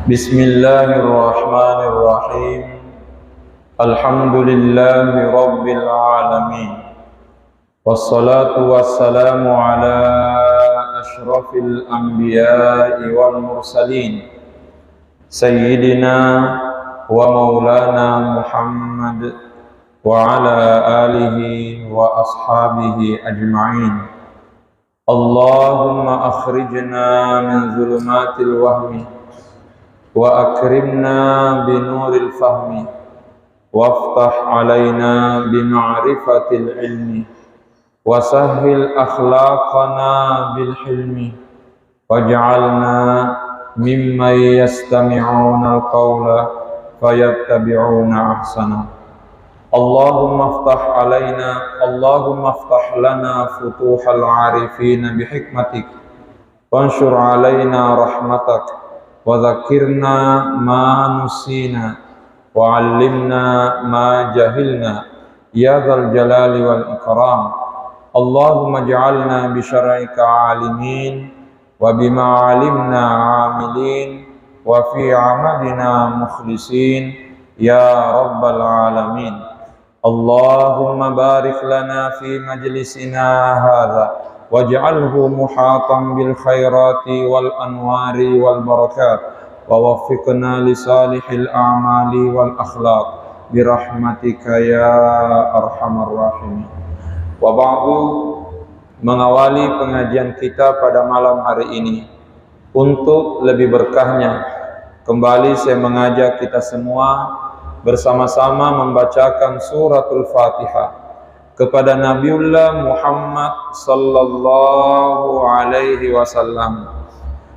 Bismillahirrahmanirrahim. Alhamdulillahi rabbil alamin. Wassalatu wassalamu ala asyrafil anbiya'i wal mursalin, sayyidina wa maulana Muhammad wa ala alihi wa ashabihi ajma'in. Allahumma akhrijna min zulumatil wahmi wa akrimna binuril fahmi waftah alaina bima'rifatil ilmi wa sahhil akhlaqana bil hilmi waj'alna mimman yastami'una al-qawla fayattabi'una ahsana. Allahumma aftah lana futuhal arifin bihikmatik wanshur alaina rahmatak wa dzakirna ma nusina wa 'allimna ma jahilna ya dzal jalali wal ikram. Allahumma ij'alna bi syar'ika 'alimin wa bima 'alimna 'amilin wa fi 'amalina mukhlisin ya rabbal alamin. Allahumma barik lana fi majlisina hadza waj'alhu muhatan bil khairati wal anwari wal barakat wa waffiqna li salihil a'mali wal akhlaq bi rahmatika ya arhamar rahimin. Wa ba'du, mengawali pengajian kita pada malam hari ini, untuk lebih berkahnya kembali saya mengajak kita semua bersama-sama membacakan suratul Fatihah kepada Nabiullah Muhammad sallallahu alaihi wasallam,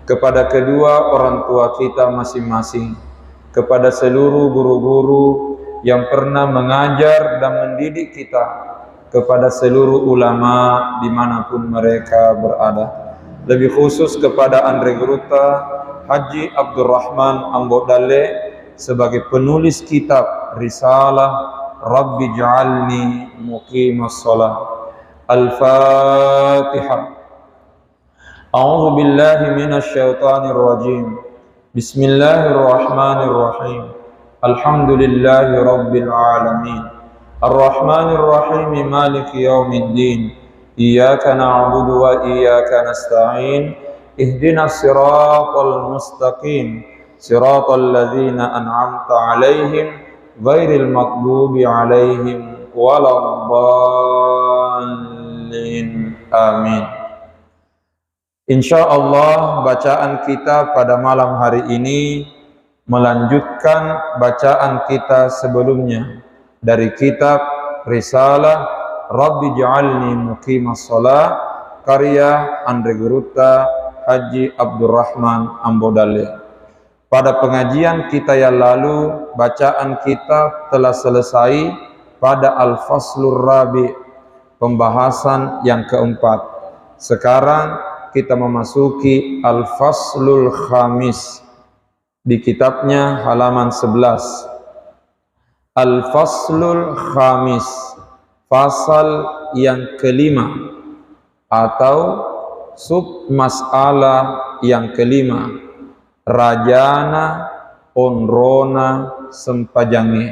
kepada kedua orang tua kita masing-masing, kepada seluruh guru-guru yang pernah mengajar dan mendidik kita, kepada seluruh ulama dimanapun mereka berada, lebih khusus kepada Andre Gruta Haji Abdurrahman Ambodale sebagai penulis kitab Risalah Rabbi ja'alni muqimas shalah. Al-Fatihah. A'udzu billahi minasy syaithanir rajim. Bismillahirrahmanirrahim. Alhamdulillahi rabbil alamin. Ar-Rahmanir Rahim, maliki yaumiddin. Iyyaka na'budu wa iyyaka nasta'in. Ihdinas siratal mustaqim. Siratal ladzina an'amta 'alaihim ghairil maghdubi 'alaihim waladdallin. Amin. Insyaallah bacaan kita pada malam hari ini melanjutkan bacaan kita sebelumnya dari kitab Risalah Rabbi ja'alni muqimas shalah karya Andre Gruta Haji Abdurrahman Ambodale. Pada pengajian kita yang lalu, bacaan kita telah selesai pada Al-Faslur Rabi', pembahasan yang keempat. Sekarang kita memasuki Al-Faslul Khamis di kitabnya halaman 11. Al-Faslul Khamis, fasal yang kelima atau sub masalah yang kelima. Rajana onrona sempajange.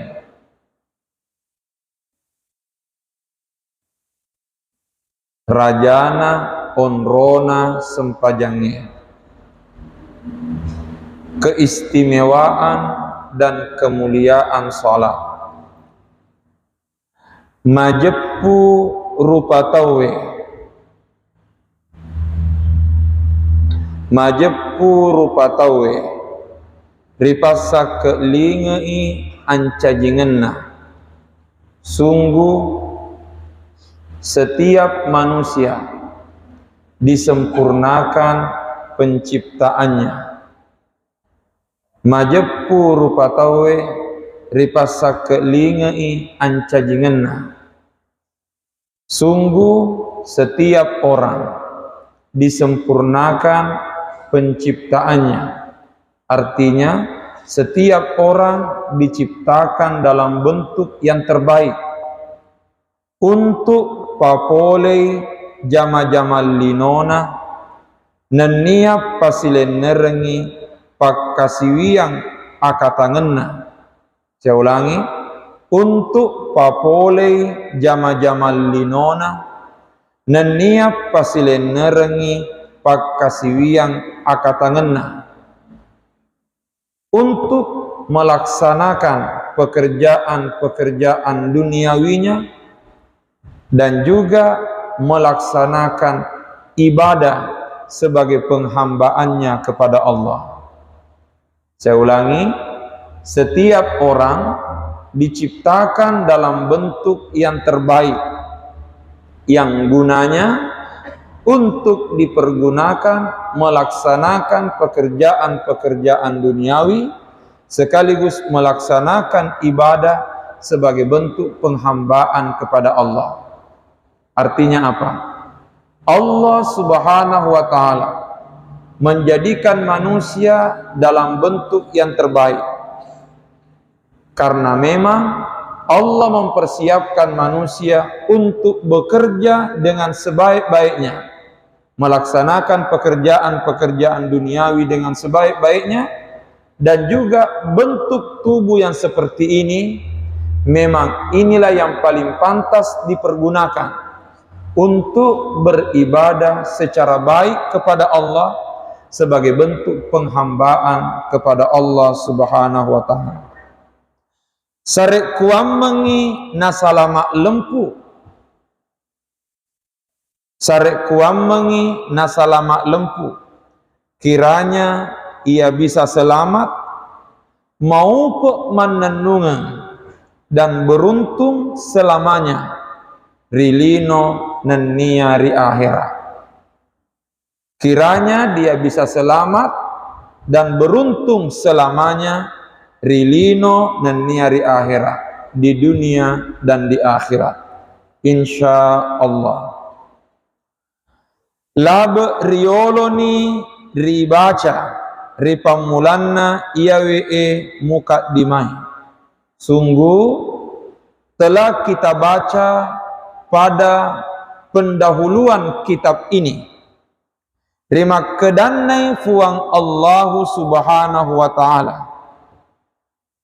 Rajana onrona sempajange. Keistimewaan dan kemuliaan salat. Majeppu rupa tawe. Majeppu rupa tawe ripasa kelingai ancajingenna. Sungguh setiap manusia disempurnakan penciptaannya. Majeppu rupa tawe ripasa kelingai ancajingenna. Sungguh setiap orang disempurnakan penciptaannya. Artinya setiap orang diciptakan dalam bentuk yang terbaik untuk papolei jama-jama linona naniap pasilen nerengi pakasiwiang akatangenna. Saya ulangi, untuk papolei jama-jama linona nenia pasilen nerengi pakasiwiang akatangenna, untuk melaksanakan pekerjaan-pekerjaan duniawinya dan juga melaksanakan ibadah sebagai penghambaannya kepada Allah. Saya ulangi, setiap orang diciptakan dalam bentuk yang terbaik, yang gunanya untuk dipergunakan melaksanakan pekerjaan-pekerjaan duniawi sekaligus melaksanakan ibadah sebagai bentuk penghambaan kepada Allah. Artinya apa? Allah Subhanahu wa ta'ala menjadikan manusia dalam bentuk yang terbaik karena memang Allah mempersiapkan manusia untuk bekerja dengan sebaik-baiknya, melaksanakan pekerjaan-pekerjaan duniawi dengan sebaik-baiknya, dan juga bentuk tubuh yang seperti ini memang inilah yang paling pantas dipergunakan untuk beribadah secara baik kepada Allah sebagai bentuk penghambaan kepada Allah Subhanahu wa ta'ala. Sarek kuamengi nasalamak lempu, sarek kuamengi nasalamak lempu, kiranya ia bisa selamat mau menenungan dan beruntung selamanya rilino nenia ri akhirat. Kiranya dia bisa selamat dan beruntung selamanya rilino nenia ri akhirat, di dunia dan di akhirat, insya Allah. Lab rioloni ribaca ripamulanna iawe mukaddimai. Sungguh telah kita baca pada pendahuluan kitab ini rima kedanai fuang Allah Subhanahu wa ta'ala,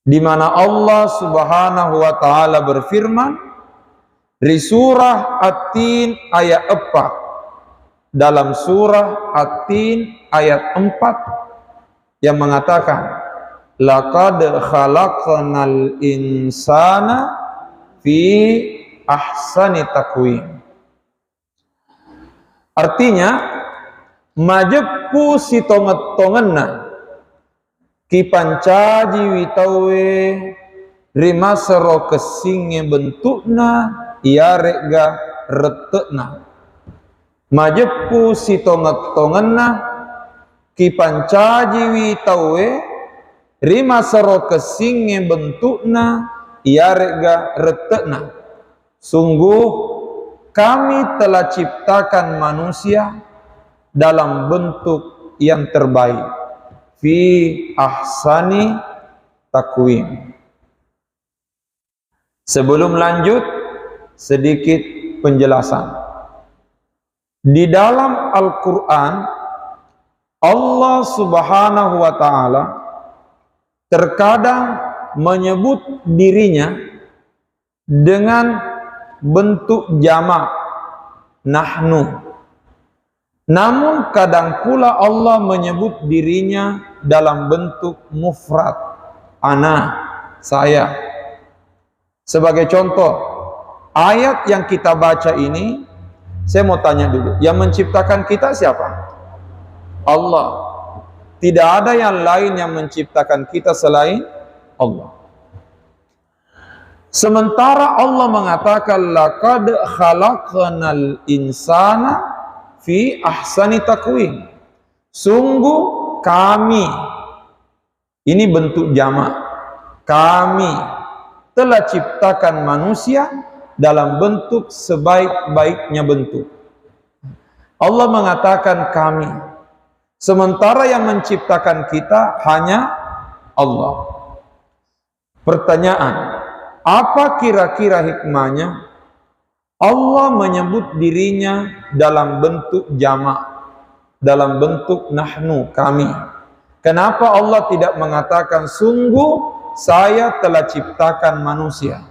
di mana Allah Subhanahu wa ta'ala berfirman di surah At-Tin ayat 4, dalam surah At-Tin ayat 4 yang mengatakan laqad khalaqnal insana fi ahsani taqwim. Artinya majepu si tonget-tongenna ki pancaji witawe rimasero kesinge bentukna iarega retekna. Majepu si tonget-tongenna ki pancaji witawe rimasero kesinge bentukna iarega retekna. Sungguh kami telah ciptakan manusia dalam bentuk yang terbaik, fi ahsani taqwim. Sebelum lanjut, sedikit penjelasan. Di dalam Al-Quran, Allah Subhanahu wa ta'ala terkadang menyebut dirinya dengan bentuk jamak nahnu, namun kadang pula Allah menyebut dirinya dalam bentuk mufrad, ana, saya. Sebagai contoh ayat yang kita baca ini, saya mau tanya dulu, yang menciptakan kita siapa? Allah. Tidak ada yang lain yang menciptakan kita selain Allah. Sementara Allah mengatakan laqad khalaqnal insana fi ahsani taqwim. Sungguh kami, ini bentuk jamak, kami telah ciptakan manusia dalam bentuk sebaik-baiknya bentuk. Allah mengatakan kami, sementara yang menciptakan kita hanya Allah. Pertanyaan, apa kira-kira hikmahnya Allah menyebut dirinya dalam bentuk jamak, dalam bentuk nahnu, kami? Kenapa Allah tidak mengatakan sungguh saya telah ciptakan manusia,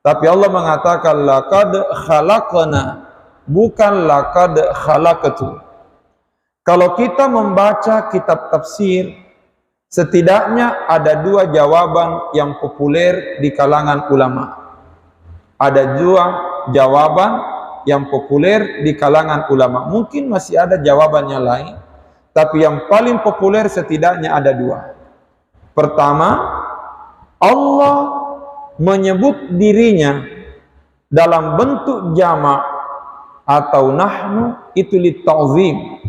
tapi Allah mengatakan laqad khalaqna, bukan laqad khalaqtu. Kalau kita membaca kitab tafsir, setidaknya ada dua jawaban yang populer di kalangan ulama. Ada dua jawaban yang populer di kalangan ulama. Mungkin masih ada jawabannya lain, tapi yang paling populer setidaknya ada dua. Pertama, Allah menyebut dirinya dalam bentuk jamak atau nahnu itu litta'zim.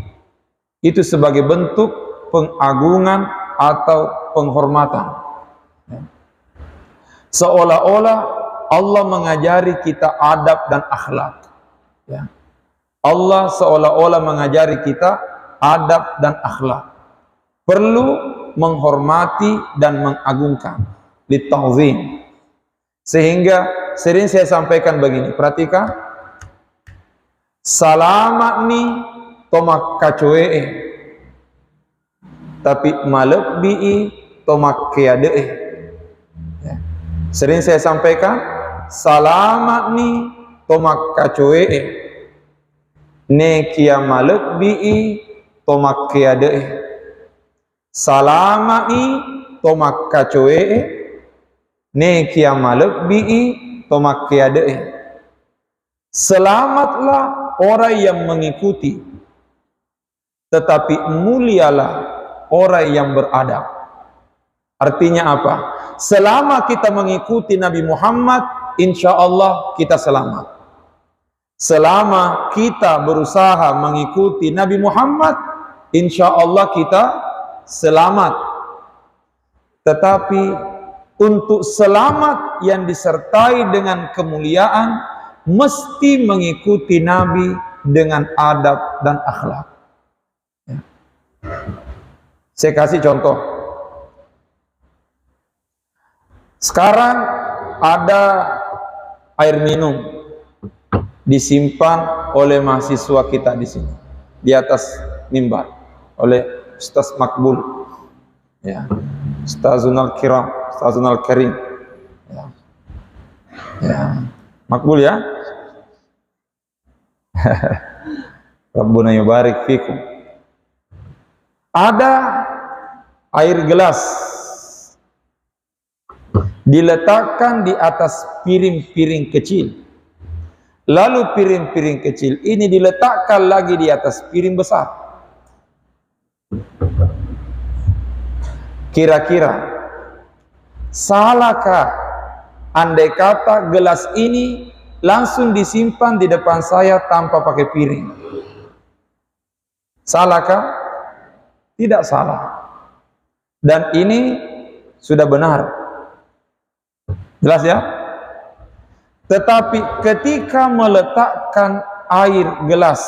Itu sebagai bentuk pengagungan atau penghormatan. Seolah-olah Allah mengajari kita adab dan akhlak. Allah seolah-olah mengajari kita adab dan akhlak. Perlu menghormati dan mengagungkan, litta'zim. Sehingga sering saya sampaikan begini, perhatikan. Salamat ni tomak kacoe, tapi malebbi tomak keadee. Sering saya sampaikan, salamat ni tomak kacoe, ne kia malebbi tomak keadee. Salamat ni tomak kacoe, ne kia malebbi tomak keadee. Selamatlah orang yang mengikuti, tetapi mulialah orang yang beradab. Artinya apa? Selama kita mengikuti Nabi Muhammad, insya Allah kita selamat. Selama kita berusaha mengikuti Nabi Muhammad, insya Allah kita selamat. Tetapi untuk selamat yang disertai dengan kemuliaan, mesti mengikuti Nabi dengan adab dan akhlak. Saya kasih contoh. Sekarang ada air minum disimpan oleh mahasiswa kita di sini, di atas mimbar, oleh Ustaz Makbul, ya, Ustazunal Kiram, Ustazunal Karim, ya, Makbul ya. Rabbuna yubarik fikum. Ada air gelas diletakkan di atas piring-piring kecil. Lalu piring-piring kecil ini diletakkan lagi di atas piring besar. Kira-kira salahkah andai kata gelas ini langsung disimpan di depan saya tanpa pakai piring? Salahkah? Tidak salah. Dan ini sudah benar. Jelas ya? Tetapi ketika meletakkan air gelas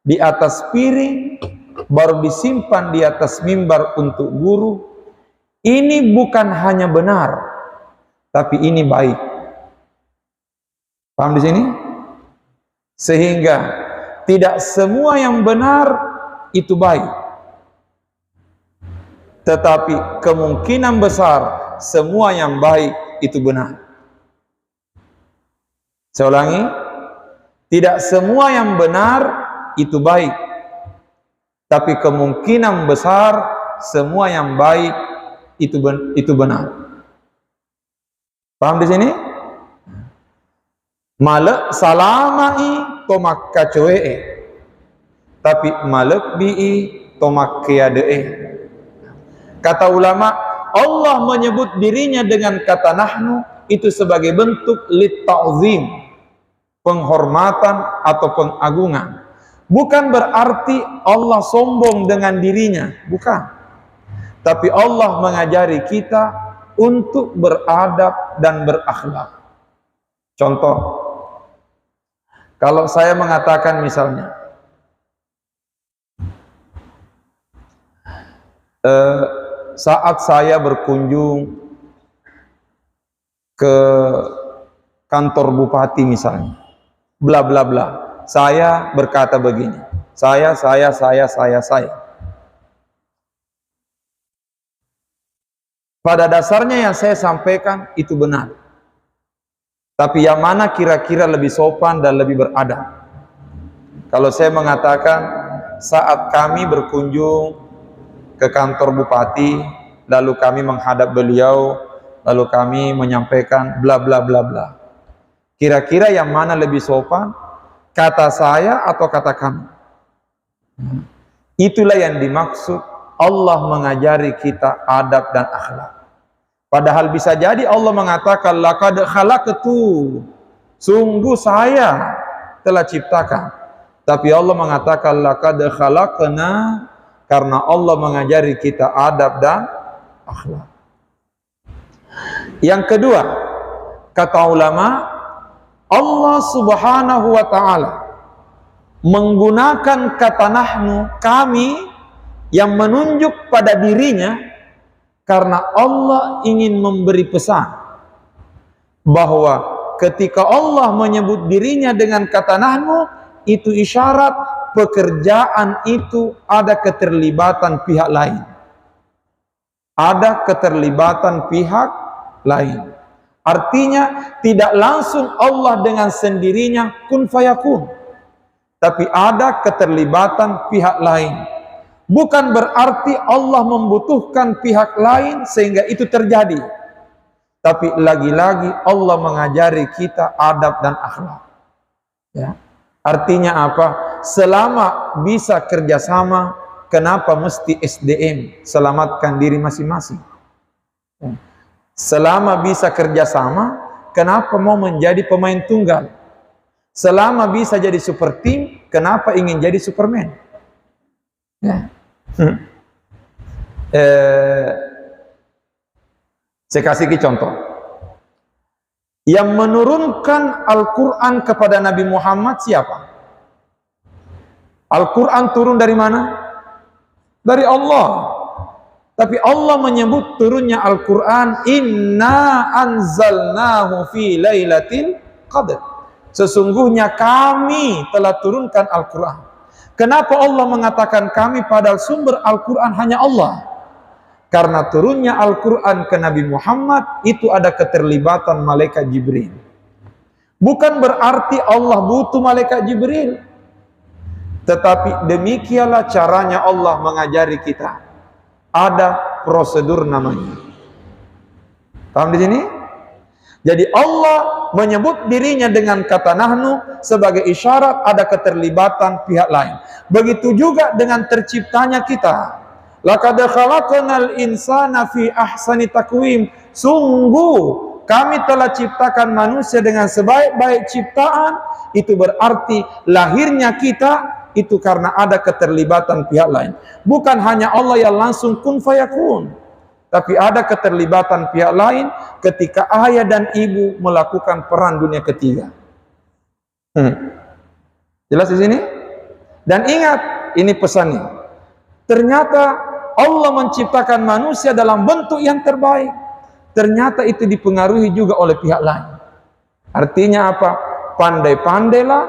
di atas piring, baru disimpan di atas mimbar untuk guru, ini bukan hanya benar, tapi ini baik. Paham di sini? Sehingga tidak semua yang benar itu baik, tetapi kemungkinan besar semua yang baik itu benar. Saya ulangi, tidak semua yang benar itu baik, tapi kemungkinan besar semua yang baik itu benar. Paham di sini? Malek salamai tomak kacoe, tapi malek bii tomak keadee. Kata ulama, Allah menyebut dirinya dengan kata nahnu itu sebagai bentuk litta'zim, penghormatan atau pengagungan. Bukan berarti Allah sombong dengan dirinya, bukan. Tapi Allah mengajari kita untuk beradab dan berakhlak. Contoh, kalau saya mengatakan misalnya, saat saya berkunjung ke kantor bupati misalnya, bla bla bla, saya berkata begini, saya. pada dasarnya yang saya sampaikan itu benar. Tapi yang mana kira-kira lebih sopan dan lebih beradab? Kalau saya mengatakan saat kami berkunjung ke kantor bupati, lalu kami menghadap beliau, lalu kami menyampaikan bla bla bla bla. Kira-kira yang mana lebih sopan? Kata saya atau kata kami? Itulah yang dimaksud Allah mengajari kita adab dan akhlak. Padahal bisa jadi Allah mengatakan laqad khalaqtu, sungguh saya telah ciptakan. Tapi Allah mengatakan laqad khalaqna, karena Allah mengajari kita adab dan akhlak. Yang kedua, kata ulama, Allah Subhanahu wa taala menggunakan kata nahnu, kami, yang menunjuk pada dirinya karena Allah ingin memberi pesan bahwa ketika Allah menyebut dirinya dengan kata nahnu, itu isyarat pekerjaan itu ada keterlibatan pihak lain. Ada keterlibatan pihak lain. Artinya tidak langsung Allah dengan sendirinya kun fayakun, tapi ada keterlibatan pihak lain. Bukan berarti Allah membutuhkan pihak lain sehingga itu terjadi, tapi lagi-lagi Allah mengajari kita adab dan akhlak. Ya. Artinya apa? Selama bisa kerjasama, kenapa mesti SDM? Selamatkan diri masing-masing. Ya. Selama bisa kerjasama, kenapa mau menjadi pemain tunggal? Selama bisa jadi super team, kenapa ingin jadi Superman? Ya. Saya kasih contoh. Yang menurunkan Al-Quran kepada Nabi Muhammad siapa? Al-Quran turun dari mana? Dari Allah. Tapi Allah menyebut turunnya Al-Quran, inna anzalnahu fi lailatul qadr. Sesungguhnya kami telah turunkan Al-Quran. Kenapa Allah mengatakan kami padahal sumber Al-Quran hanya Allah? Karena turunnya Al-Quran ke Nabi Muhammad itu ada keterlibatan malaikat Jibril. Bukan berarti Allah butuh malaikat Jibril, tetapi demikianlah caranya Allah mengajari kita. Ada prosedur namanya. Paham di sini? Jadi Allah menyebut dirinya dengan kata nahnu sebagai isyarat ada keterlibatan pihak lain. Begitu juga dengan terciptanya kita. Laqad khalaqnal insana fi ahsani taqwim. Sungguh kami telah ciptakan manusia dengan sebaik-baik ciptaan. Itu berarti lahirnya kita itu karena ada keterlibatan pihak lain. Bukan hanya Allah yang langsung kun fayakun, tapi ada keterlibatan pihak lain ketika ayah dan ibu melakukan peran dunia ketiga. Jelas di sini? Dan ingat, ini pesannya. Ternyata Allah menciptakan manusia dalam bentuk yang terbaik. Ternyata itu dipengaruhi juga oleh pihak lain. Artinya apa? Pandai-pandailah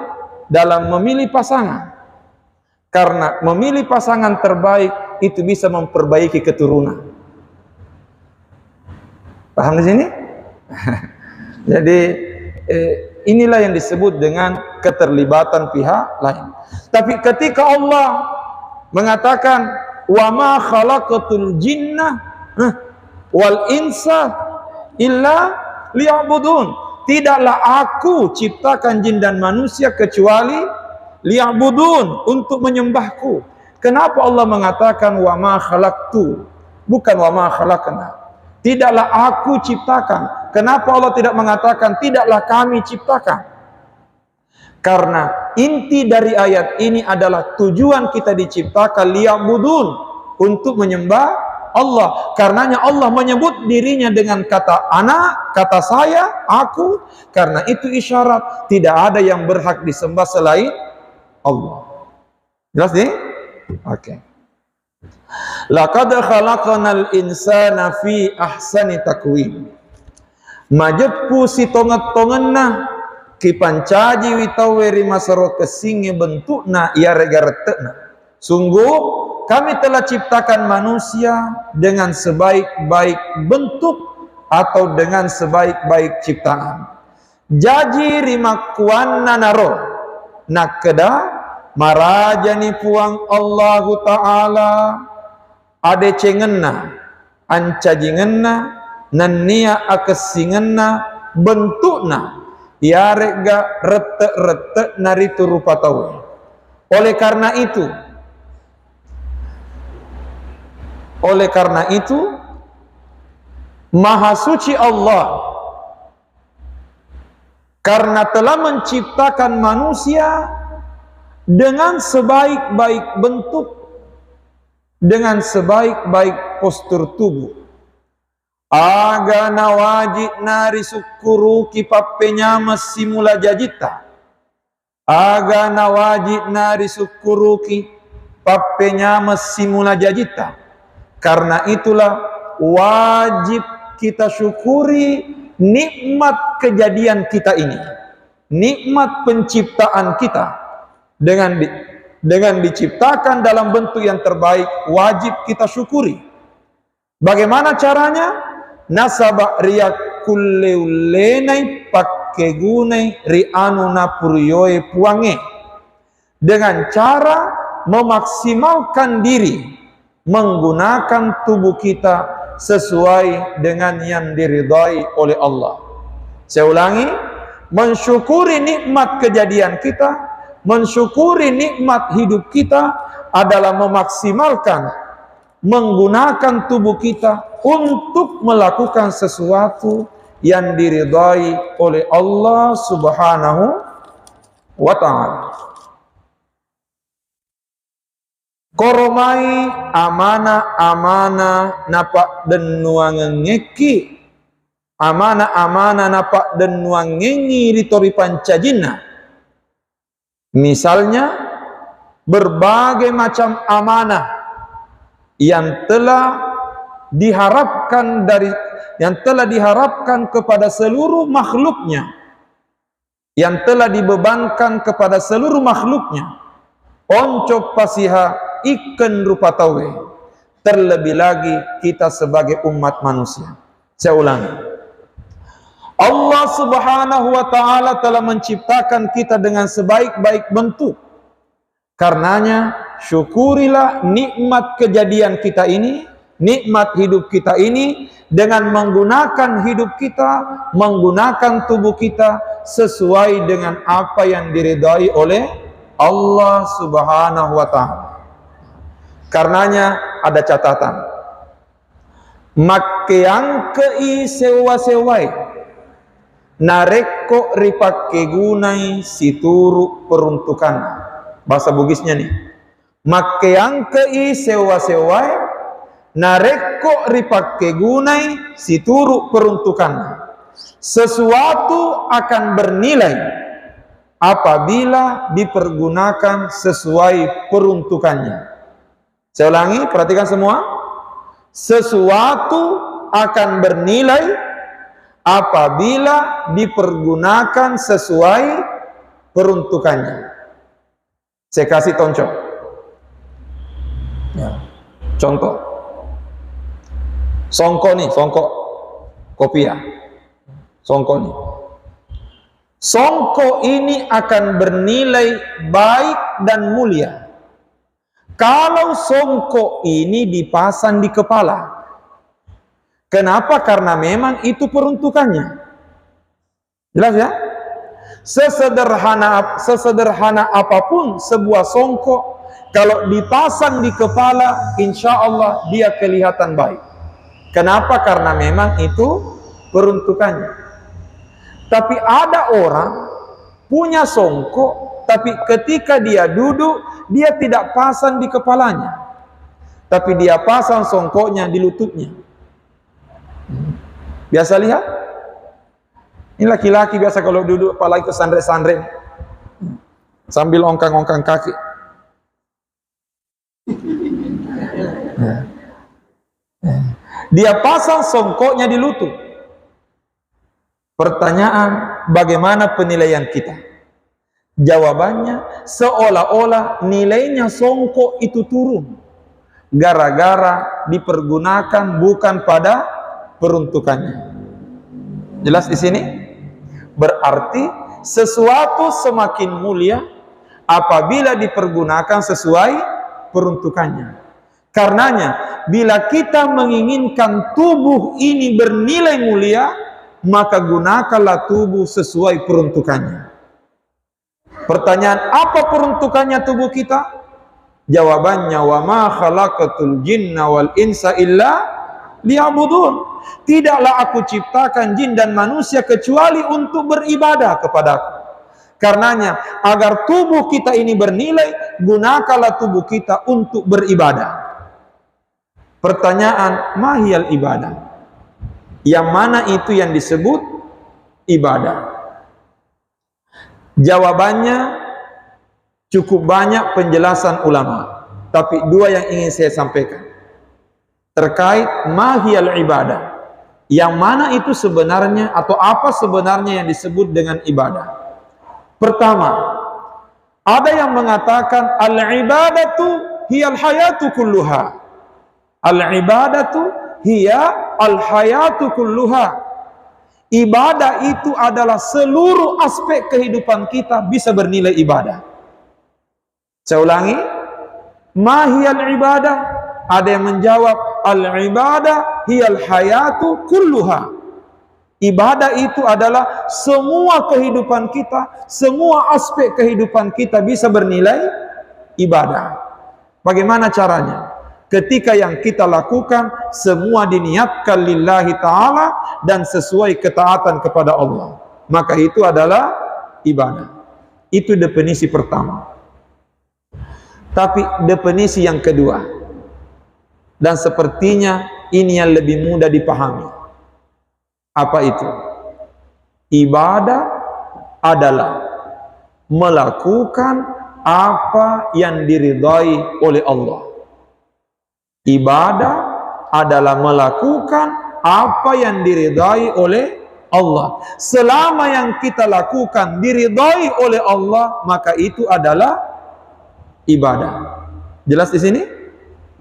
dalam memilih pasangan. Karena memilih pasangan terbaik itu bisa memperbaiki keturunan. Paham di sini? Jadi inilah yang disebut dengan keterlibatan pihak lain. Tapi ketika Allah mengatakan wa ma khalaqatul jinna wal insa illa liya'budun, tidaklah aku ciptakan jin dan manusia kecuali liya'budun, untuk menyembahku. Kenapa Allah mengatakan wa ma khalaqtu, bukan wa ma khalaqna? Tidaklah aku ciptakan. Kenapa Allah tidak mengatakan tidaklah kami ciptakan? Karena inti dari ayat ini adalah tujuan kita diciptakan liya'budun, untuk menyembah Allah. Karenanya Allah menyebut dirinya dengan kata ana, kata saya, aku. Karena itu isyarat tidak ada yang berhak disembah selain Allah. Jelas nih? Oke. Laqad khalaqnal insana fi ahsani taqwim. Majepu si tonget-tongenna kipancaji witaweri masaro kesinge bentukna ia regartena. Sungguh kami telah ciptakan manusia dengan sebaik-baik bentuk atau dengan sebaik-baik ciptaan. Jaji rimakuan nanaro nakeda marajani puang Allahu Ta'ala ade cengenna ancajingenna nannia akesingenna bentukna yarega rete-rete naritu rupa tahu. Oleh karena itu Maha suci Allah karena telah menciptakan manusia dengan sebaik-baik bentuk, dengan sebaik-baik postur tubuh. Aga nawajib nari sukuru kipapenya masimula jajita. Aga nawajib nari sukuru kipapenya masimula jajita. Karena itulah wajib kita syukuri nikmat kejadian kita ini, nikmat penciptaan kita dengan diciptakan dalam bentuk yang terbaik, wajib kita syukuri. Bagaimana caranya? Nasaba riak kulleulenai pakke gunai rianu napurioe puange, dengan cara memaksimalkan diri menggunakan tubuh kita sesuai dengan yang diridai oleh Allah. Saya ulangi, mensyukuri nikmat kejadian kita, mensyukuri nikmat hidup kita adalah memaksimalkan menggunakan tubuh kita untuk melakukan sesuatu yang diridai oleh Allah Subhanahu wa Ta'ala. Koromai amana-amana napak dan nuangengeki, amana-amana napak dan nuangengi ritori pancajina. Misalnya berbagai macam amanah yang telah diharapkan kepada seluruh makhluknya, yang telah dibebankan kepada seluruh makhluknya. Oncop pasiha ikan rupa tawe, terlebih lagi kita sebagai umat manusia. Saya ulangi, Allah Subhanahu wa Ta'ala telah menciptakan kita dengan sebaik-baik bentuk. Karenanya syukurilah nikmat kejadian kita ini, nikmat hidup kita ini, dengan menggunakan hidup kita, menggunakan tubuh kita sesuai dengan apa yang diridai oleh Allah Subhanahu wa Ta'ala. Karenanya ada catatan, makeang kei sewa-sewai nareko ripake gunai situru peruntukan. Bahasa Bugisnya nih, makeang kei sewa-sewai nareko ripake gunai situru peruntukan. Sesuatu akan bernilai apabila dipergunakan sesuai peruntukannya. Saya ulangi, perhatikan semua. Sesuatu akan bernilai apabila dipergunakan sesuai peruntukannya. Saya kasih contoh. Contoh. Songko nih, songko kopi ya. Songko nih. Songko ini akan bernilai baik dan mulia kalau songko ini dipasang di kepala. Kenapa? Karena memang itu peruntukannya. Jelas ya? Sesederhana apapun sebuah songko, kalau dipasang di kepala, insya Allah dia kelihatan baik. Kenapa? Karena memang itu peruntukannya. Tapi ada orang punya songko, tapi ketika dia duduk, dia tidak pasang di kepalanya, tapi dia pasang songkoknya di lututnya. Biasa lihat? Ini laki-laki biasa kalau duduk, apalagi kesandre-sandre, sambil ongkang-ongkang kaki. Dia pasang songkoknya di lutut. Pertanyaan, bagaimana penilaian kita? Jawabannya, seolah-olah nilainya songkok itu turun. gara-gara dipergunakan bukan pada peruntukannya. Jelas di sini? Berarti sesuatu semakin mulia apabila dipergunakan sesuai peruntukannya. Karenanya, bila kita menginginkan tubuh ini bernilai mulia, maka gunakanlah tubuh sesuai peruntukannya. Pertanyaan, apa peruntukannya tubuh kita? Jawabannya, wa ma khalaqatul jinna wal insa illa liya'budun. Tidaklah aku ciptakan jin dan manusia kecuali untuk beribadah kepadaku. Karenanya, agar tubuh kita ini bernilai, gunakanlah tubuh kita untuk beribadah. Pertanyaan, mahiyal ibadah? Yang mana itu yang disebut ibadah? Jawabannya cukup banyak penjelasan ulama, tapi dua yang ingin saya sampaikan terkait mahiyal ibadah. Yang mana itu sebenarnya, atau apa sebenarnya yang disebut dengan ibadah? Pertama, ada yang mengatakan al-ibadatu hiyal hayatu kulluha. Al-ibadatu hiya al-hayatu kulluha. Ibadah itu adalah seluruh aspek kehidupan kita bisa bernilai ibadah. Saya ulangi, mahiyal ibadah? Ada yang menjawab, al-ibadah hiyal hayatu kulluha. Ibadah itu adalah semua kehidupan kita, semua aspek kehidupan kita bisa bernilai ibadah. Bagaimana caranya? Ketika yang kita lakukan semua diniatkan lillahi ta'ala dan sesuai ketaatan kepada Allah, maka itu adalah ibadah. Itu definisi pertama. Tapi definisi yang kedua, dan sepertinya ini yang lebih mudah dipahami. Apa itu? Ibadah adalah melakukan apa yang diridhai oleh Allah. Ibadah adalah melakukan apa yang diridhai oleh Allah. Selama yang kita lakukan diridhai oleh Allah, maka itu adalah ibadah. Jelas di sini?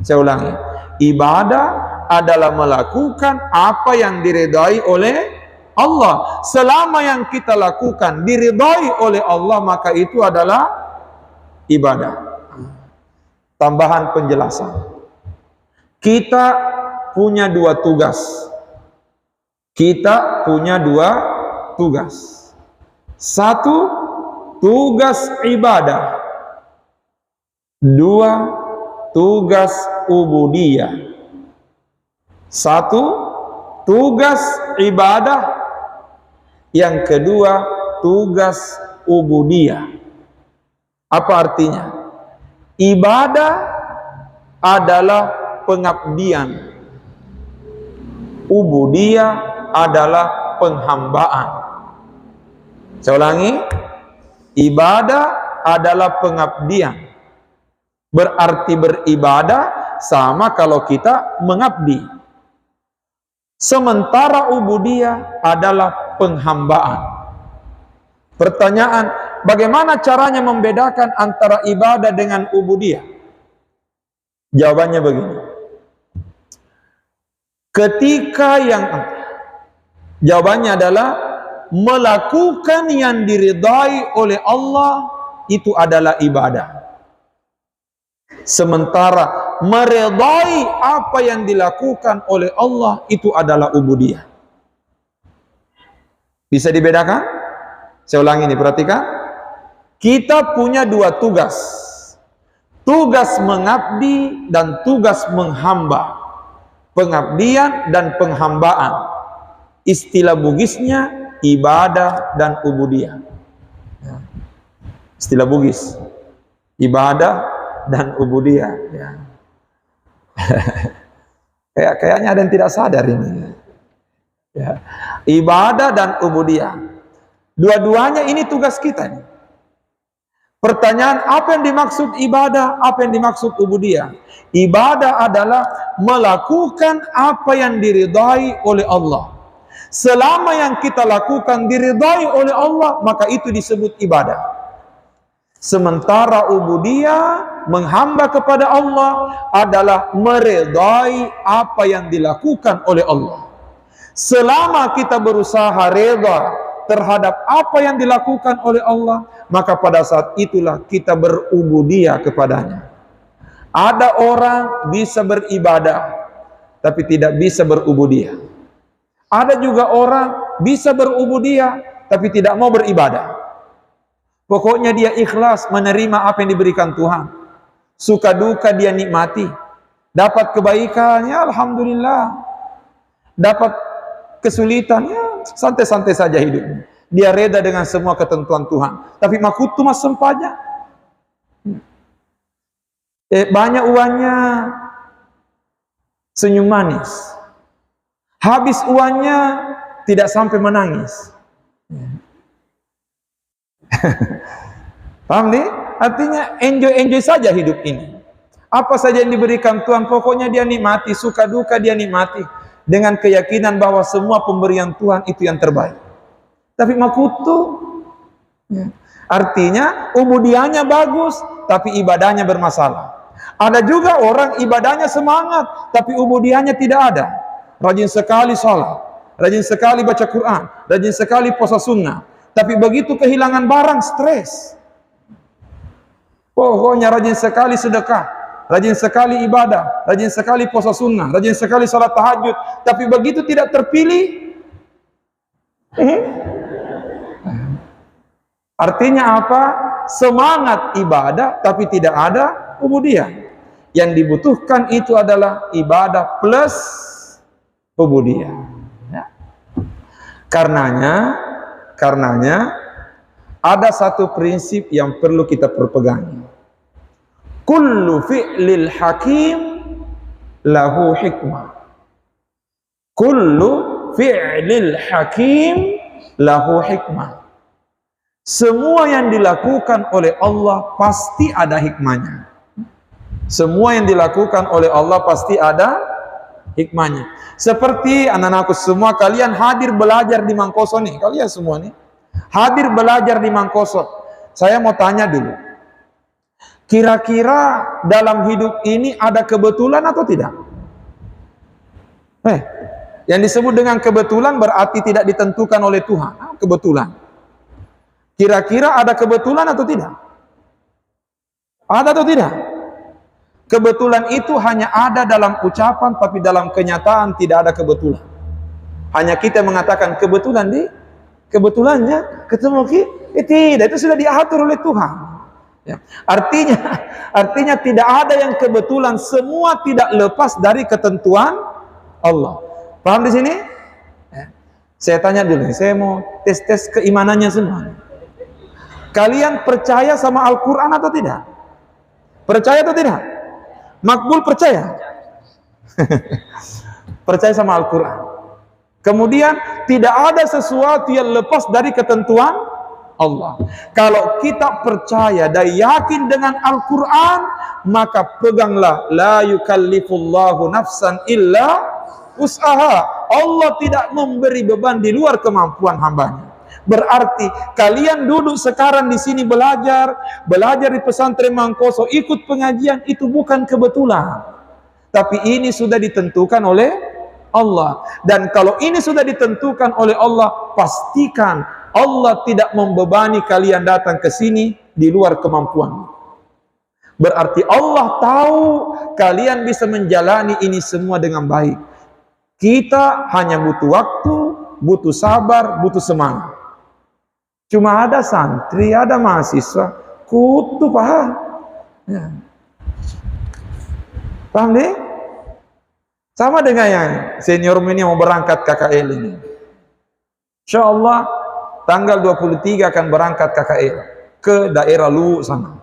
Saya ulangi. Ibadah adalah melakukan apa yang diridhai oleh Allah. Selama yang kita lakukan diridhai oleh Allah, maka itu adalah ibadah. Tambahan penjelasan. Kita punya dua tugas. Kita punya dua tugas. Satu, tugas ibadah. Dua, tugas ubudiyah. Satu, tugas ibadah. Yang kedua, tugas ubudiyah. Apa artinya? Ibadah adalah pengabdian. Ubudiyah adalah penghambaan. Saya ulangi, ibadah adalah pengabdian. Berarti beribadah sama kalau kita mengabdi. Sementara ubudiyah adalah penghambaan. Pertanyaan, bagaimana caranya membedakan antara ibadah dengan ubudiyah? Jawabannya begini. Jawabannya adalah melakukan yang diridhai oleh Allah itu adalah ibadah. Sementara meridhai apa yang dilakukan oleh Allah itu adalah ubudiyah. Bisa dibedakan? Saya ulangi ini, perhatikan. Kita punya dua tugas. Tugas mengabdi dan tugas menghamba. Pengabdian dan penghambaan. Istilah Bugisnya ibadah dan ubudiyah. Istilah Bugis. Ibadah dan ubudiyah. Ya. Kayaknya ada yang tidak sadar ini. Ya. Ibadah dan ubudiyah. Dua-duanya ini tugas kita nih. Pertanyaan, apa yang dimaksud ibadah, apa yang dimaksud ubudiyah? Ibadah adalah melakukan apa yang diridhai oleh Allah. Selama yang kita lakukan diridhai oleh Allah, maka itu disebut ibadah. Sementara ubudiyah, menghamba kepada Allah, adalah meredai apa yang dilakukan oleh Allah. Selama kita berusaha reda terhadap apa yang dilakukan oleh Allah, maka pada saat itulah kita berubudiyah kepadanya. Ada orang bisa beribadah, tapi tidak bisa berubudiyah. Ada juga orang bisa berubudiyah, tapi tidak mau beribadah. Pokoknya dia ikhlas menerima apa yang diberikan Tuhan. Suka duka dia nikmati. Dapat kebaikannya, alhamdulillah. Dapat kesulitannya, santai-santai saja hidupnya. Dia reda dengan semua ketentuan Tuhan. Tapi makutu mas sempatnya. Banyak uangnya, senyum manis. Habis uangnya, tidak sampai menangis. Paham nih? Artinya enjoy saja hidup ini. Apa saja yang diberikan Tuhan, pokoknya dia nikmati. Suka duka dia nikmati, dengan keyakinan bahwa semua pemberian Tuhan itu yang terbaik. Tapi makutu, artinya ubudiyahnya bagus, tapi ibadahnya bermasalah. Ada juga orang ibadahnya semangat, tapi ubudiyahnya tidak ada. Rajin sekali sholat, rajin sekali baca Quran, rajin sekali puasa sunnah, tapi begitu kehilangan barang, stres. Pokoknya rajin sekali sedekah, rajin sekali ibadah, rajin sekali puasa sunnah, rajin sekali salat tahajud, tapi begitu tidak terpilih, artinya apa? Semangat ibadah, tapi tidak ada ubudiyah. Yang dibutuhkan itu adalah ibadah plus ubudiyah. Ya. Karenanya ada satu prinsip yang perlu kita perpegangi. Kullu fi'lil hakim lahu hikmah. Kullu fi'lil hakim lahu hikmah. Semua yang dilakukan oleh Allah pasti ada hikmahnya. Semua yang dilakukan oleh Allah pasti ada hikmahnya. Seperti anak-anakku semua, kalian hadir belajar di Mangkoso nih, kalian semua nih hadir belajar di Mangkoso. Saya mau tanya dulu, kira-kira dalam hidup ini ada kebetulan atau tidak? Yang disebut dengan kebetulan berarti tidak ditentukan oleh Tuhan. Kebetulan. Kira-kira ada kebetulan atau tidak? Ada atau tidak? Kebetulan itu hanya ada dalam ucapan, tapi dalam kenyataan tidak ada kebetulan. Hanya kita mengatakan kebetulan di kebetulannya ketemu tidak, itu sudah diatur oleh Tuhan. Ya. Artinya tidak ada yang kebetulan, semua tidak lepas dari ketentuan Allah. Paham di sini? Ya. Saya tanya dulu, saya mau tes keimanannya semua. Kalian percaya sama Al-Quran atau tidak? Percaya atau tidak? Makbul percaya? Percaya sama Al-Quran. Kemudian tidak ada sesuatu yang lepas dari ketentuan Allah. Kalau kita percaya dan yakin dengan Al-Quran, maka peganglah, la yukallifullahu nafsan illa usaha. Allah tidak memberi beban di luar kemampuan hambanya. Berarti kalian duduk sekarang di sini belajar di pesantren Mangkoso, ikut pengajian, itu bukan kebetulan. Tapi ini sudah ditentukan oleh Allah. Dan kalau ini sudah ditentukan oleh Allah, pastikan Allah tidak membebani kalian datang ke sini di luar kemampuan. Berarti Allah tahu kalian bisa menjalani ini semua dengan baik. Kita hanya butuh waktu, butuh sabar, butuh semangat. Cuma ada santri, ada mahasiswa, kutu paham. Ya. Paham nih? Sama dengan yang senior ini mau berangkat KKL ini. Insya Allah tanggal 23 akan berangkat KKL ke daerah Luwu sana.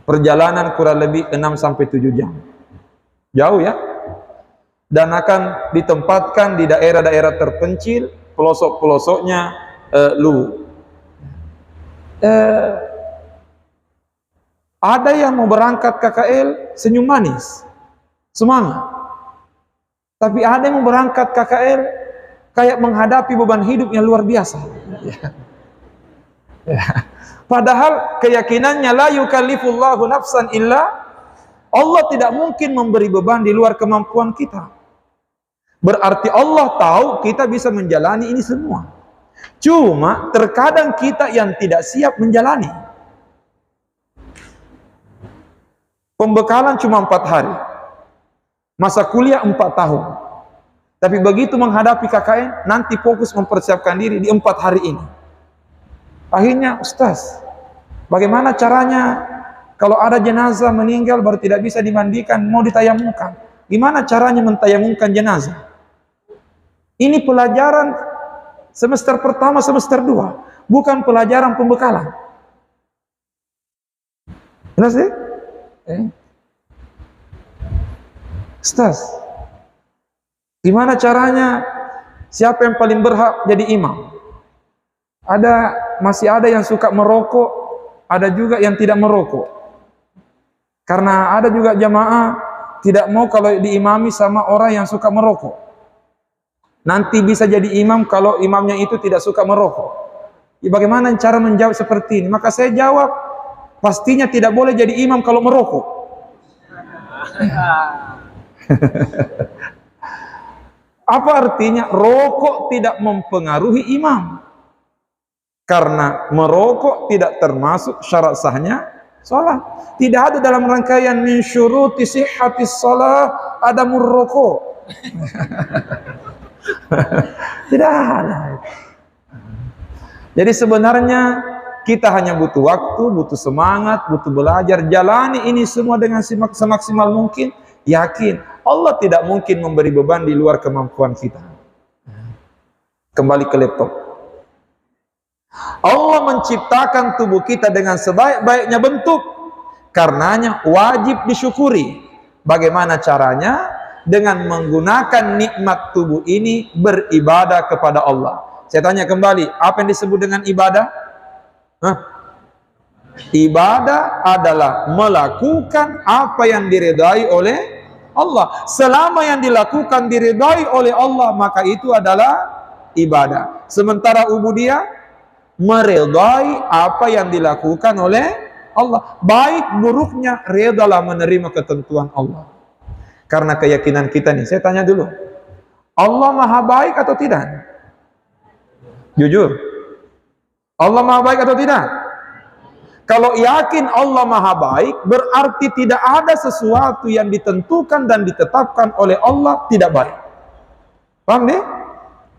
Perjalanan kurang lebih 6-7 jam. Jauh ya? Dan akan ditempatkan di daerah-daerah terpencil, pelosok-pelosoknya Luwu. Ada yang mau berangkat KKL senyum manis, semangat. Tapi ada yang mau berangkat KKL kayak menghadapi beban hidup yang luar biasa. Ya. Padahal keyakinannya la yukallifullahu nafsan illa, Allah tidak mungkin memberi beban di luar kemampuan kita. Berarti Allah tahu kita bisa menjalani ini semua. Cuma terkadang kita yang tidak siap menjalani. Pembekalan cuma 4 hari. Masa kuliah 4 tahun. Tapi begitu menghadapi KKN, nanti fokus mempersiapkan diri di 4 hari ini. Akhirnya, Ustaz, bagaimana caranya kalau ada jenazah meninggal baru tidak bisa dimandikan, mau ditayamumkan? Gimana caranya mentayamumkan jenazah? Ini pelajaran semester pertama, semester 2, bukan pelajaran pembekalan. Benar sih? Ustaz, gimana caranya? Siapa yang paling berhak jadi imam? Masih ada yang suka merokok, ada juga yang tidak merokok. Karena ada juga jamaah tidak mau kalau diimami sama orang yang suka merokok. Nanti bisa jadi imam kalau imamnya itu tidak suka merokok. Bagaimana cara menjawab seperti ini? Maka saya jawab, pastinya tidak boleh jadi imam kalau merokok. Apa artinya? Rokok tidak mempengaruhi imam. Karena merokok tidak termasuk syarat sahnya salat. Tidak ada dalam rangkaian min syuruti sihhatis shalah ada merokok. Tidak ada. Jadi sebenarnya kita hanya butuh waktu, butuh semangat, butuh belajar, jalani ini semua dengan semaksimal mungkin. Yakin Allah tidak mungkin memberi beban di luar kemampuan kita. Kembali ke laptop. Allah menciptakan tubuh kita dengan sebaik-baiknya bentuk. Karenanya wajib disyukuri. Bagaimana caranya? Dengan menggunakan nikmat tubuh ini beribadah kepada Allah. Saya tanya kembali, apa yang disebut dengan ibadah? Ibadah adalah melakukan apa yang diridai oleh Allah. Selama yang dilakukan diridai oleh Allah, maka itu adalah ibadah. Sementara ubudiyah meridai apa yang dilakukan oleh Allah. Baik buruknya redalah menerima ketentuan Allah. Karena keyakinan kita nih, saya tanya dulu, Allah maha baik atau tidak? Jujur, Allah maha baik atau tidak? Kalau yakin Allah maha baik, berarti tidak ada sesuatu yang ditentukan dan ditetapkan oleh Allah tidak baik. Paham nih?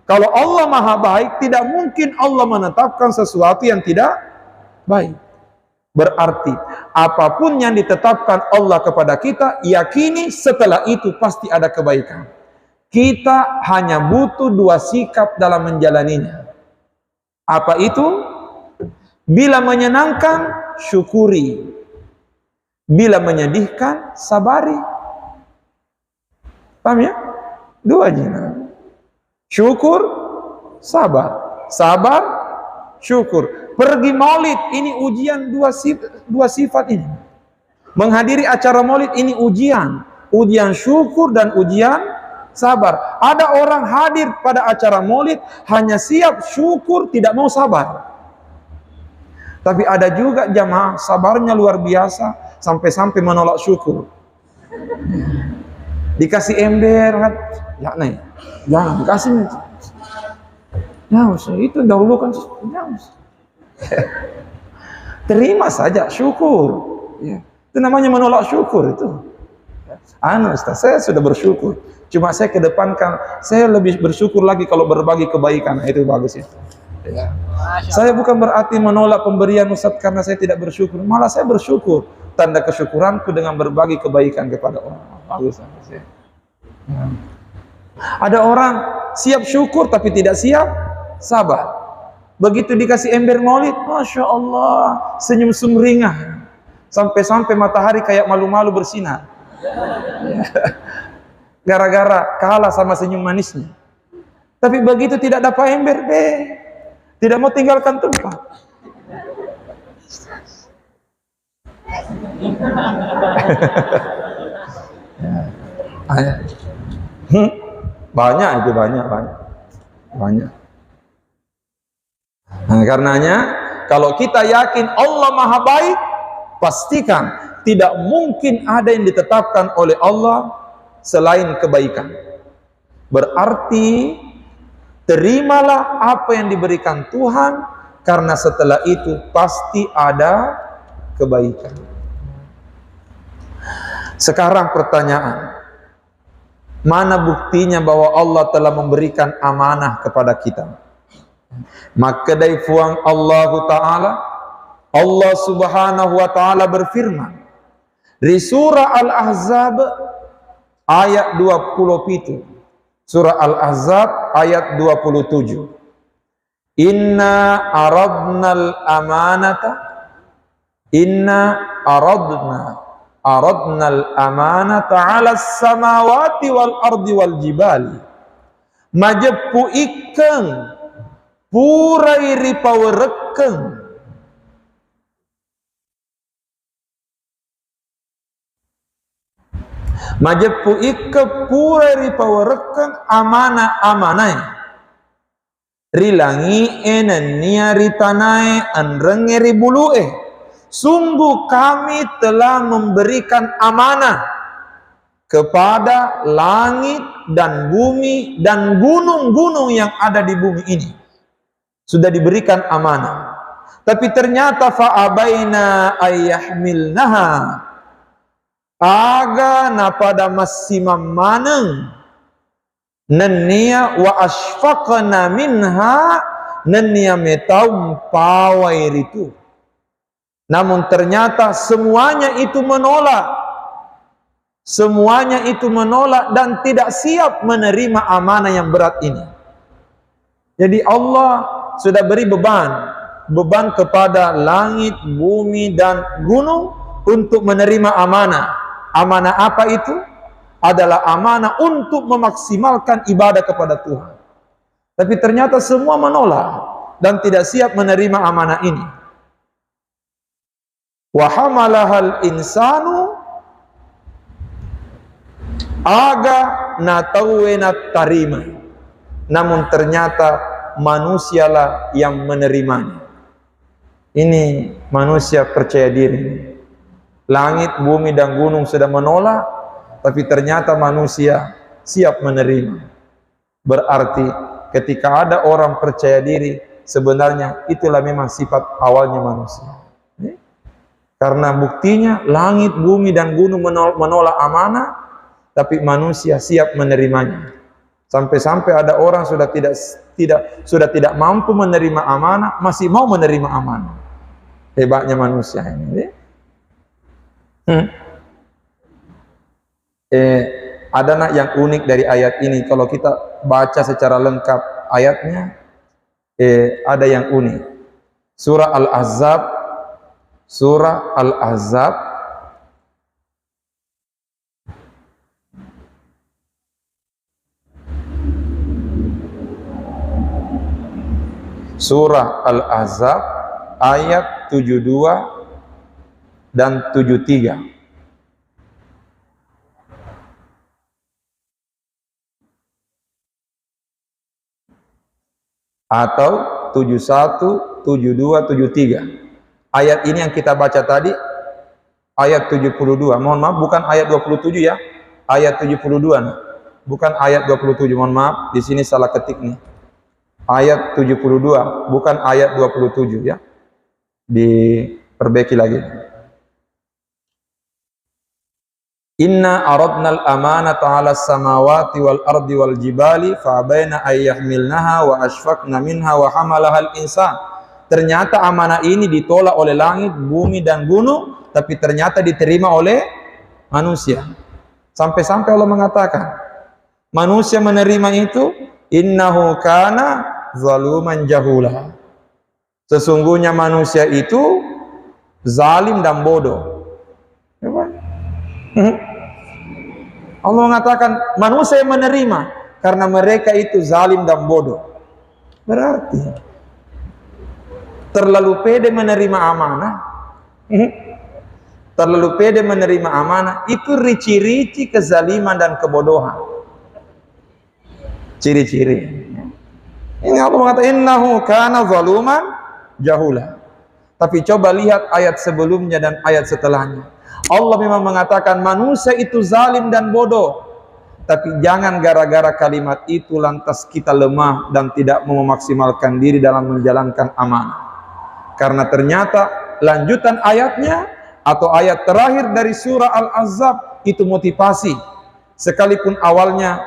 Kalau Allah maha baik, tidak mungkin Allah menetapkan sesuatu yang tidak baik. Berarti apapun yang ditetapkan Allah kepada kita, yakini setelah itu pasti ada kebaikan. Kita hanya butuh 2 sikap dalam menjalaninya. Apa itu? Bila menyenangkan, syukuri. Bila menyedihkan, sabari. Paham ya? 2 aja. Syukur, sabar. Sabar, syukur. Pergi maulid, ini ujian 2 sifat ini. Menghadiri acara maulid, ini ujian. Ujian syukur dan ujian sabar. Ada orang hadir pada acara maulid, hanya siap syukur, tidak mau sabar. Tapi ada juga jamaah, sabarnya luar biasa, sampai-sampai menolak syukur. Dikasih ember, kan? Ya, nih, jangan dikasih. Ya, itu dahulu kan. Ya, terima saja, syukur. Ya. Itu namanya menolak syukur itu. Ustaz, saya sudah bersyukur. Cuma saya kedepankan, saya lebih bersyukur lagi kalau berbagi kebaikan. Itu bagus itu. Ya. Saya bukan berarti menolak pemberian Ustaz karena saya tidak bersyukur. Malah saya bersyukur. Tanda kesyukuranku dengan berbagi kebaikan kepada orang. Bagus. Ya. Ada orang siap syukur tapi tidak siap sabar. Begitu dikasih ember maulid, Masya Allah, senyum sumringah. Sampai-sampai matahari kayak malu-malu bersinar. Gara-gara kalah sama senyum manisnya. Tapi begitu tidak dapat ember, tidak mau tinggalkan tempat. Banyak itu, banyak. Nah, karenanya Kalau kita yakin Allah Maha Baik, pastikan tidak mungkin ada yang ditetapkan oleh Allah selain kebaikan. Berarti terimalah apa yang diberikan Tuhan, karena setelah itu pasti ada kebaikan. Sekarang pertanyaan, mana buktinya bahwa Allah telah memberikan amanah kepada kita? Maka dari fuang Allah Ta'ala, Allah Subhanahu wa Ta'ala berfirman di surah Al-Ahzab ayat 27. Surah Al-Ahzab ayat 27. Inna aradnal amanata 'alas samawati wal ardi wal jibali. Majepu ikeng purai ripawerekeng majepu ike purai ripawerekeng amanah-amanai rilangi enenia ritanae anrenge ribulu'e. Sungguh kami telah memberikan amanah kepada langit dan bumi dan gunung-gunung yang ada di bumi ini. Sudah diberikan amanah. Tapi ternyata fa'abaina ayyahmilnaha, aga napada masima maneng nenia wa asfaqna minha, nenia metaum pawai itu. Namun ternyata semuanya itu menolak. Semuanya itu menolak dan tidak siap menerima amanah yang berat ini. Jadi Allah sudah beri beban kepada langit, bumi dan gunung untuk menerima amanah. Amanah apa itu? Adalah amanah untuk memaksimalkan ibadah kepada Tuhan. Tapi ternyata semua menolak dan tidak siap menerima amanah ini. Wa hamalahal insanu aga natawena tarima. Namun ternyata manusialah yang menerimanya. Ini manusia percaya diri. Langit, bumi dan gunung sudah menolak, tapi ternyata manusia siap menerima. Berarti ketika ada orang percaya diri, sebenarnya itulah memang sifat awalnya manusia. Karena buktinya langit, bumi dan gunung menolak amanah, tapi manusia siap menerimanya. Sampai-sampai ada orang sudah tidak mampu menerima amanah, masih mau menerima amanah. Hebatnya manusia ini. Ada yang unik dari ayat ini. Kalau kita baca secara lengkap ayatnya, ada yang unik. Surah Al-Ahzab ayat 72 dan 73. Atau 71, 72, 73. Ayat ini yang kita baca tadi ayat 72. Mohon maaf, bukan ayat 27 ya. Ayat 72 nih. Bukan ayat 27. Mohon maaf, di sini salah ketik nih. Ayat 72, bukan ayat 27 ya. Diperbaiki lagi. Inna aradnal amanata 'alas samawati wal ardi wal jibali fa'abaina ayyahmilnaha wa ashfaqna minha wa hamalahal insan. Ternyata amanah ini ditolak oleh langit, bumi dan gunung, tapi ternyata diterima oleh manusia. Sampai-sampai Allah mengatakan, manusia menerima itu, innahu kana zaluman jahula. Sesungguhnya manusia itu zalim dan bodoh. Allah mengatakan manusia yang menerima karena mereka itu zalim dan bodoh. Berarti terlalu pede menerima amanah. Terlalu pede menerima amanah itu rici-rici kezaliman dan kebodohan. Ciri-ciri. Ini Allah mengatakan innahu kana zaluman jahula. Tapi coba lihat ayat sebelumnya dan ayat setelahnya. Allah memang mengatakan manusia itu zalim dan bodoh. Tapi jangan gara-gara kalimat itu lantas kita lemah dan tidak mau memaksimalkan diri dalam menjalankan amanah. Karena ternyata lanjutan ayatnya atau ayat terakhir dari surah Al-Ahzab itu motivasi. Sekalipun awalnya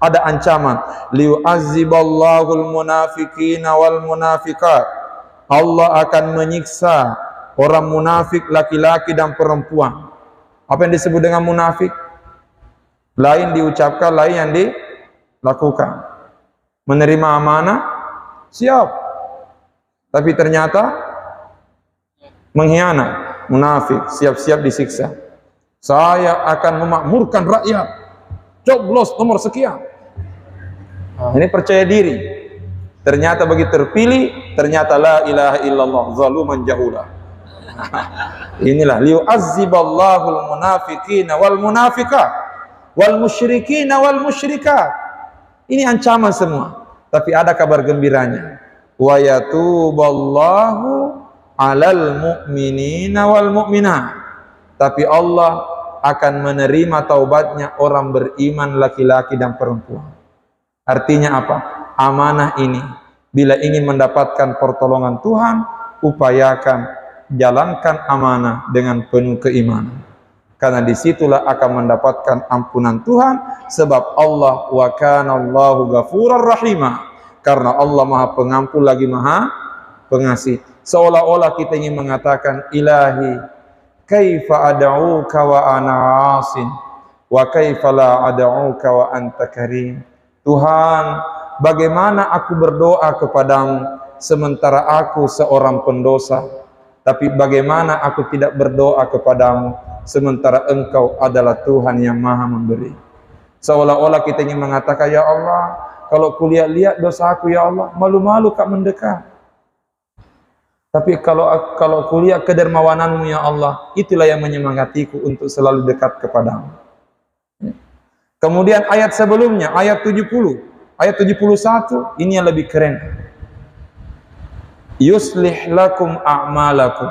ada ancaman, liyu'azziballahul munafiqina wal munafiqat. Allah akan menyiksa orang munafik laki-laki dan perempuan. Apa yang disebut dengan munafik? Lain diucapkan, lain yang dilakukan. Menerima amanah, siap. Tapi ternyata mengkhianat, munafik, siap-siap disiksa. Saya akan memakmurkan rakyat. Coblos nomor sekian. Ini percaya diri. Ternyata begitu terpilih, ternyata la ilaha illallah zaluman jahula. Inilah liyu'azziballahul munafiqina wal munafiqat wal musyrikina wal musyrikat. Ini ancaman semua. Tapi ada kabar gembiranya. Wa yatuballahu 'alal mu'minina wal mu'minat. Tapi Allah akan menerima taubatnya orang beriman laki-laki dan perempuan. Artinya apa? Amanah ini bila ingin mendapatkan pertolongan Tuhan, upayakan jalankan amanah dengan penuh keimanan. Karena disitulah akan mendapatkan ampunan Tuhan, sebab Allah wa kana Allahu ghafurur rahimah. Karena Allah Maha Pengampun lagi Maha Pengasih. Seolah-olah kita ingin mengatakan, Ilahi, kaifa ad'uka wa ana 'asin wa kaifa la ad'uka wa anta karim. Tuhan, bagaimana aku berdoa kepadamu sementara aku seorang pendosa, tapi bagaimana aku tidak berdoa kepadamu sementara Engkau adalah Tuhan yang Maha Memberi. Seolah-olah kita ingin mengatakan, ya Allah, kalau kulihat-lihat dosaku ya Allah, malu-malu Kak mendekat. Tapi kalau kulihat kedermawananmu ya Allah, itulah yang menyemangatiku untuk selalu dekat kepadamu. Kemudian ayat sebelumnya, ayat 70, ayat 71, ini yang lebih keren. Yuslih lakum a'malakum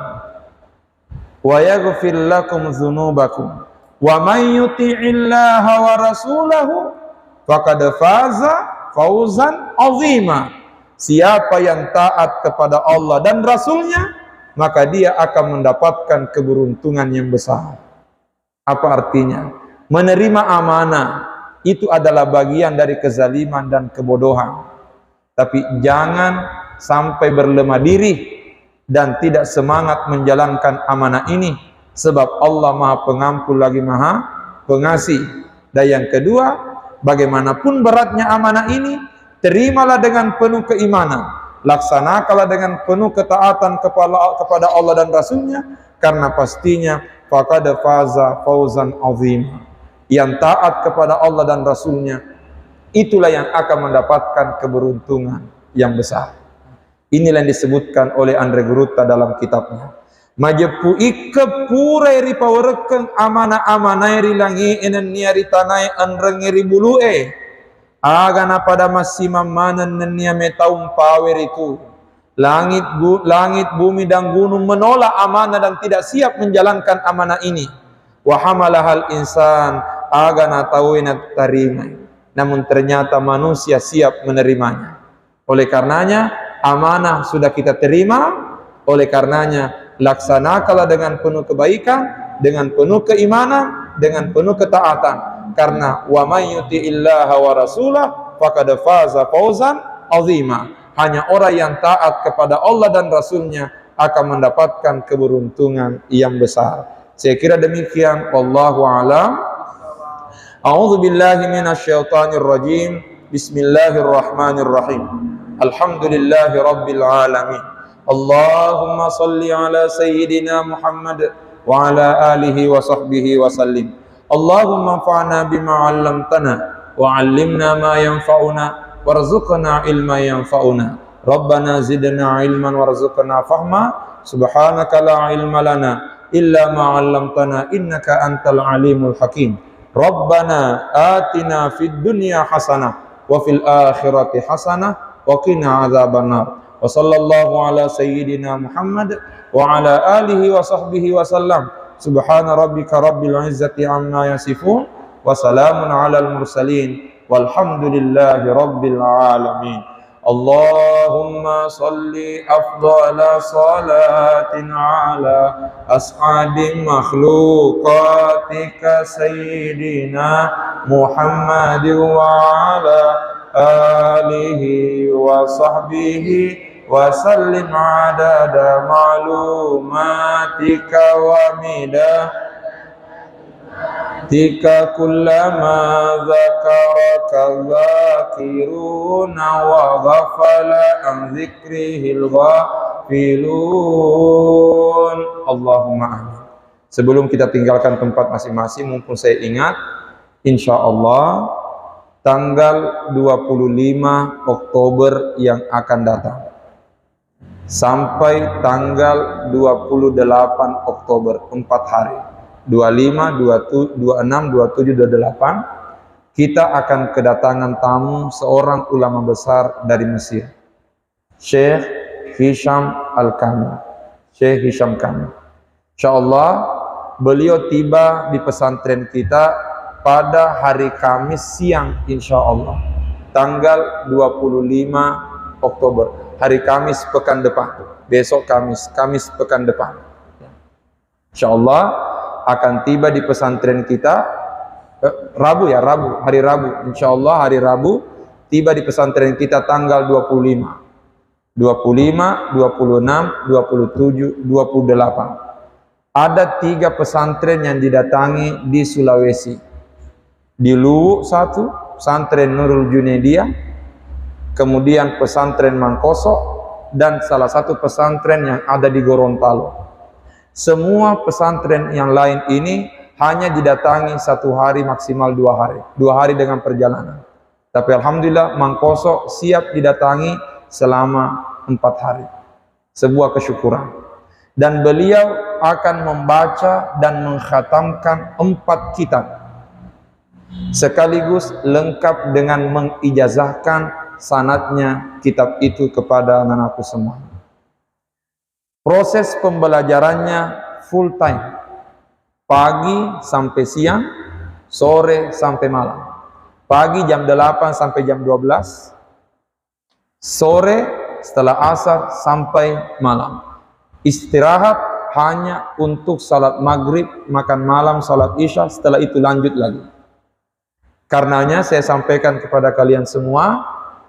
wa yaghfir lakum dzunubakum wa may yuti'illaha wa rasulahu faqad faza fawzan 'azima. Siapa yang taat kepada Allah dan Rasulnya, maka dia akan mendapatkan keberuntungan yang besar. Apa artinya? Menerima amanah itu adalah bagian dari kezaliman dan kebodohan. Tapi jangan sampai berlemah diri dan tidak semangat menjalankan amanah ini, sebab Allah Maha Pengampun lagi Maha Pengasih. Dan yang kedua, bagaimanapun beratnya amanah ini, terimalah dengan penuh keimanan, laksanakanlah dengan penuh ketaatan kepada Allah dan Rasulnya, karena pastinya faqad faza fawzan 'azima. Yang taat kepada Allah dan Rasulnya, itulah yang akan mendapatkan keberuntungan yang besar. Inilah yang disebutkan oleh Andre Gruta dalam kitabnya. Majepu ike pura ri pawerekeng amanah-amanah ri langi enen niari tanai anrengeri bulue. Agana pada masih mamanan nenia metaum pawer itu. Langit, bumi dan gunung menolak amanah dan tidak siap menjalankan amanah ini. Wa hamalahal insan agana tawinat tarima. Namun ternyata manusia siap menerimanya. Oleh karenanya amanah sudah kita terima. Oleh karenanya laksanakanlah dengan penuh kebaikan, dengan penuh keimanan, dengan penuh ketaatan. Karena wa may yuti'illaha wa rasulah faqad faza fawzan 'azima. Hanya orang yang taat kepada Allah dan Rasulnya akan mendapatkan keberuntungan yang besar. Saya kira demikian. Wallahu a'lam. A'udzu billahi minasyaitonir rajim. Bismillahirrahmanirrahim. Alhamdulillahi rabbil alamin. Allahumma salli ala sayyidina Muhammad wa ala alihi wa sahbihi wa sallim. Allahumma anfa'na bima 'allamtana wa 'allimna ma yanfa'una warzuqna ilma yanfa'una. Rabbana zidna ilman warzuqna fahma. Subhanaka la ilma lana illa ma 'allamtana innaka antal alimul hakim. Rabbana atina fid dunya hasanah wa fil akhirati hasanah wa qina adzabannar. Wa sallallahu ala sayyidina Muhammad wa ala alihi wa sahbihi wa sallam. Subhana rabbika rabbil izzati amma yasifun wa salamun alal mursalin walhamdulillahi rabbil alamin. Allahumma salli afdala salatin ala as'adi makhluqatika sayyidina Muhammad wa ala alihi wa sahbihi wa sallim adada ma'lumatika wa midatika kullama zakaraka zakiruna wa ghafala an zikrihil ghafilun. Allahumma amin. Sebelum kita tinggalkan tempat masing-masing, mumpung saya ingat, insyaallah tanggal 25 Oktober yang akan datang sampai tanggal 28 Oktober, 4 hari, 25, 26, 27, 28, kita akan kedatangan tamu seorang ulama besar dari Mesir, Syekh Hisham Al-Kamil. Syekh Hisham Kamil, insyaallah beliau tiba di pesantren kita pada hari Kamis siang, insyaallah tanggal 25 Oktober, hari Kamis pekan depan, besok Kamis pekan depan, insyaallah akan tiba di pesantren kita Rabu, hari Rabu, insyaallah hari Rabu tiba di pesantren kita tanggal 25, 26, 27, 28. Ada 3 pesantren yang didatangi di Sulawesi. Di Luwu 1, pesantren Nurul Junaidiyah, kemudian pesantren Mangkoso, dan salah satu pesantren yang ada di Gorontalo. Semua pesantren yang lain ini hanya didatangi 1 hari maksimal 2 hari, 2 hari dengan perjalanan. Tapi alhamdulillah Mangkoso siap didatangi selama 4 hari. Sebuah kesyukuran. Dan beliau akan membaca dan mengkhatamkan 4 kitab sekaligus lengkap dengan mengijazahkan sanadnya kitab itu kepada anakku semua. Proses pembelajarannya full time, pagi sampai siang, sore sampai malam. Pagi jam 8 sampai jam 12, sore setelah asar sampai malam. Istirahat hanya untuk salat maghrib, makan malam, salat isya, setelah itu lanjut lagi. Karenanya saya sampaikan kepada kalian semua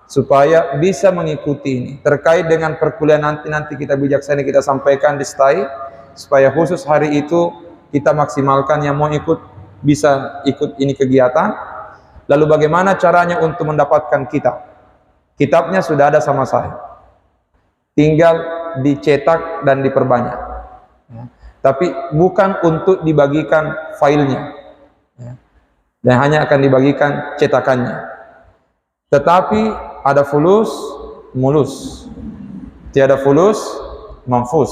supaya bisa mengikuti ini. Terkait dengan perkuliahan nanti kita bijaksana kita sampaikan di STAI, supaya khusus hari itu kita maksimalkan. Yang mau ikut bisa ikut ini kegiatan. Lalu bagaimana caranya untuk mendapatkan kitab? Kitabnya sudah ada sama saya, tinggal dicetak dan diperbanyak, tapi bukan untuk dibagikan filenya, dan hanya akan dibagikan cetakannya. Tetapi ada fulus, mulus, tiada fulus, manfus.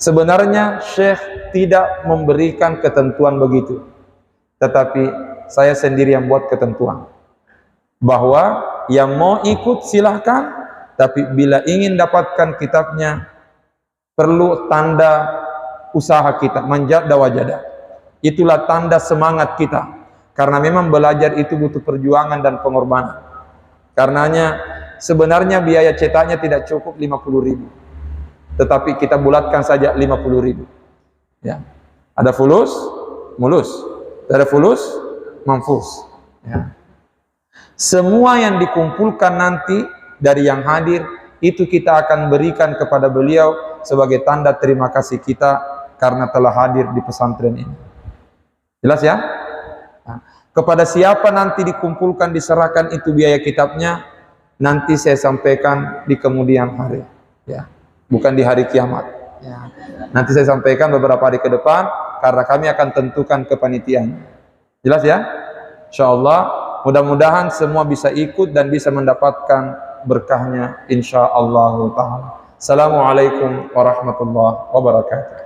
Sebenarnya Syekh tidak memberikan ketentuan begitu, tetapi saya sendiri yang buat ketentuan bahwa yang mau ikut silahkan, tapi bila ingin dapatkan kitabnya perlu tanda usaha kita, manjada wajada. Itulah tanda semangat kita, karena memang belajar itu butuh perjuangan dan pengorbanan. Karenanya sebenarnya biaya cetaknya tidak cukup 50.000, tetapi kita bulatkan saja 50.000. Ya, ada fulus, mulus, ada fulus, manfus. Ya. Semua yang dikumpulkan nanti dari yang hadir itu kita akan berikan kepada beliau sebagai tanda terima kasih kita karena telah hadir di pesantren ini. Jelas ya? Nah, kepada siapa nanti dikumpulkan, diserahkan itu biaya kitabnya, nanti saya sampaikan di kemudian hari, ya, bukan di hari kiamat. Ya. Nanti saya sampaikan beberapa hari ke depan, karena kami akan tentukan kepanitiaan. Jelas ya? Insyaallah, mudah-mudahan semua bisa ikut dan bisa mendapatkan berkahnya insyaallah ta'ala. Assalamualaikum warahmatullahi wabarakatuh.